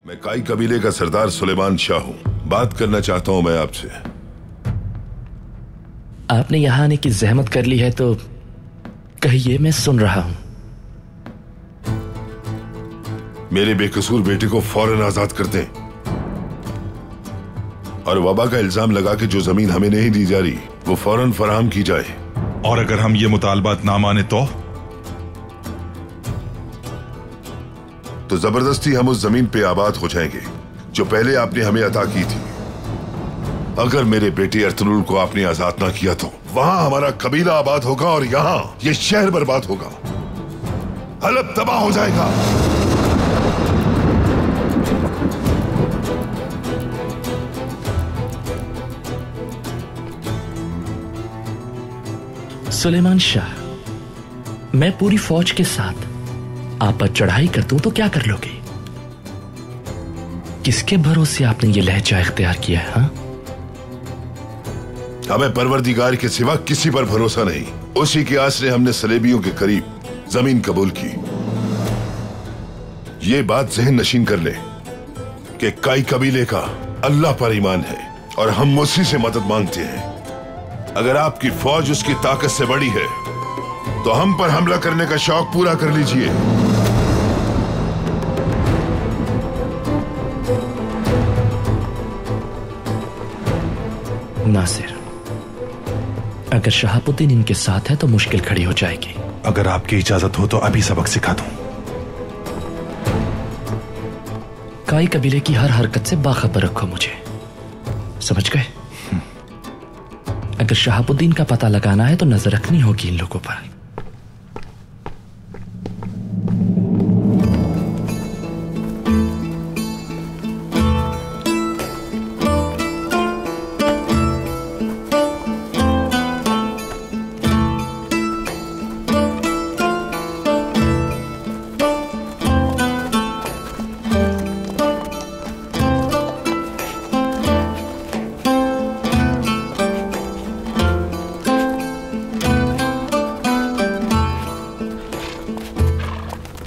मैं काई कबीले का सरदार सुलेमान शाह हूं। बात करना चाहता हूं मैं आपसे। आपने यहां आने की जहमत कर ली है तो कहिए, मैं सुन रहा हूं। मेरे बेकसूर बेटे को फौरन आजाद कर दें और वबा का इल्जाम लगा के जो जमीन हमें नहीं दी जा रही वो फौरन फराहम की जाए। और अगर हम ये मुतालबात ना माने तो जबरदस्ती हम उस जमीन पे आबाद हो जाएंगे जो पहले आपने हमें अता की थी। अगर मेरे बेटे अर्तुगरुल को आपने आजाद ना किया तो वहां हमारा कबीला आबाद होगा और यहां ये शहर बर्बाद होगा। हलब तबाह हो जाएगा। सुलेमान शाह, मैं पूरी फौज के साथ आप पर चढ़ाई कर दूं तो क्या कर लोगे? किसके भरोसे आपने ये लहजा इख्तियार किया है? हाँ? हमें परवरदिगार के सिवा किसी पर भरोसा नहीं। उसी के आसरे हमने सलेबियों के करीब जमीन कबूल की। ये बात जहन नशीन कर ले कि काई कबीले का अल्लाह पर ईमान है और हम उसी से मदद मांगते हैं। अगर आपकी फौज उसकी ताकत से बड़ी है तो हम पर हमला करने का शौक पूरा कर लीजिए। नासिर, अगर शहाबुद्दीन इनके साथ है तो मुश्किल खड़ी हो जाएगी। अगर आपकी इजाजत हो तो अभी सबक सिखा दूं। काई कबीले की हर हरकत से बाखबर रखो मुझे, समझ गए? अगर शहाबुद्दीन का पता लगाना है तो नजर रखनी होगी इन लोगों पर।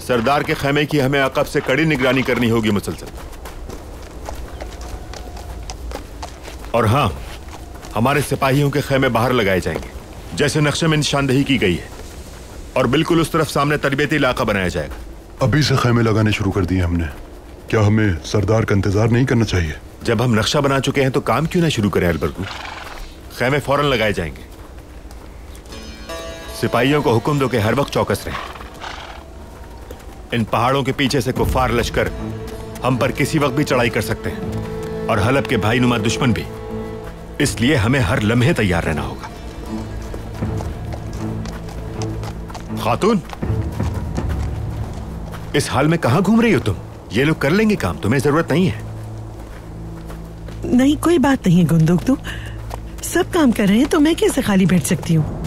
सरदार के खैमे की हमें अकब से कड़ी निगरानी करनी होगी मुसलसल। और हां, हमारे सिपाहियों के खैमे बाहर लगाए जाएंगे जैसे नक्शे में निशानदेही की गई है, और बिल्कुल उस तरफ सामने तरबियती इलाका बनाया जाएगा। अभी से खैमे लगाने शुरू कर दिए हमने। क्या हमें सरदार का इंतजार नहीं करना चाहिए? जब हम नक्शा बना चुके हैं तो काम क्यों ना शुरू करें अलबरगू? खैमे फौरन लगाए जाएंगे। सिपाहियों को हुक्म दो कि हर वक्त चौकस रहें। इन पहाड़ों के पीछे से कुफार लश्कर हम पर किसी वक्त भी चढ़ाई कर सकते हैं, और हलब के भाई नुमा दुश्मन भी। इसलिए हमें हर लम्हे तैयार रहना होगा। खातून, इस हाल में कहां घूम रही हो तुम? ये लोग कर लेंगे काम, तुम्हें जरूरत नहीं है। नहीं, कोई बात नहीं है गुंदुक, तुम सब काम कर रहे हैं तो मैं कैसे खाली बैठ सकती हूँ?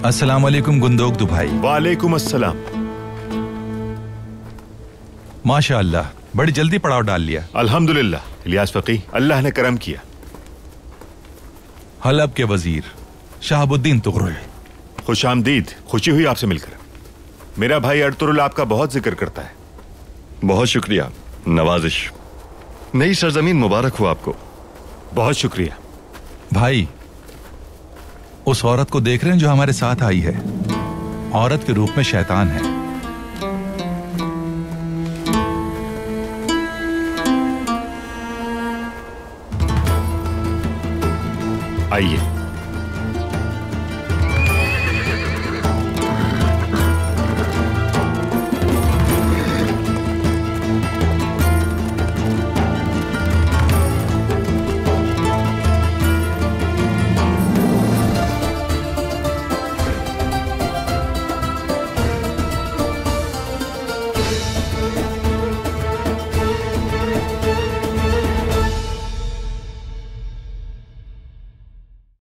अस्सलाम वालेकुम गुंदोक दो भाई। वालेकुम अस्सलाम। माशाअल्लाह, बड़ी जल्दी पड़ाव डाल लिया। अल्हम्दुलिल्लाह इलियास फकी, अल्लाह ने करम किया। हलब के वजीर शहाबुद्दीन तुगरुल, खुश आमदीद। खुशी हुई आपसे मिलकर। मेरा भाई अर्तुगरुल आपका बहुत जिक्र करता है। बहुत शुक्रिया, नवाजिश। नई सरजमीन मुबारक हो आपको। बहुत शुक्रिया भाई। उस औरत को देख रहे हैं जो हमारे साथ आई है? औरत के रूप में शैतान है। आइए।